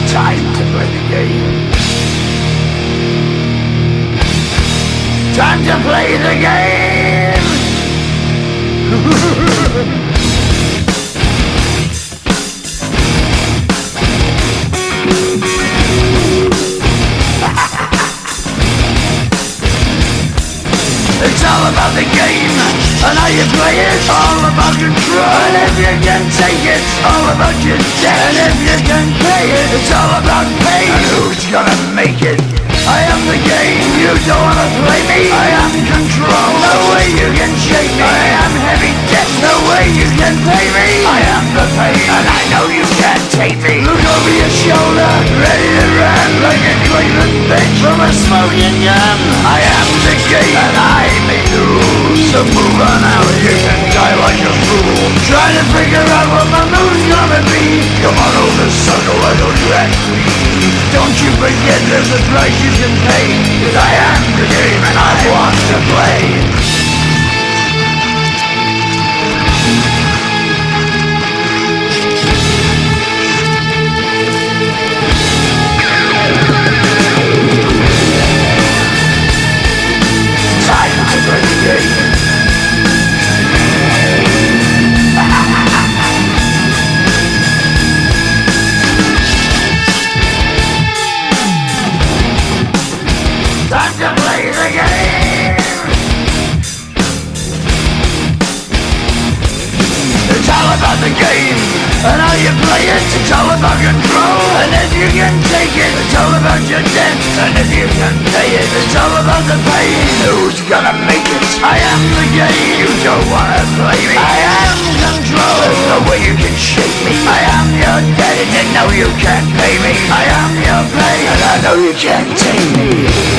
Time to play the game. Time to play the game. It's all about the game and how you play it. All about control, and if you can take it, all about your debt. And if you can pay it, it's all about pain. And who's gonna make it? I am the game, you don't wanna play me. I am control, no way you can shake me. I am heavy debt, no way you can pay me. I am the pain, and I know you can't take me. Look over your shoulder, ready to run like a Cleveland bitch from a smoking gun. I am the game, and I may lose. So move on out, you can die like a fool. Trying to figure out what my move's gonna be. Come on over, sucker, why don't you act free? Don't you forget there's a price you can pay. 'Cause I am the game and I want to play. Time to play the game. Time to play the game. It's all about the game and how you play it. It's all about control, and if you can take it, it's all about your debt. And if you can pay it, it's all about the pain. Who's gonna make it? I am the game. You don't wanna play me. I am control. There's no way you can shake me. I am your debt, and you know you can't pay me. I am your pain, and I know you can't take me.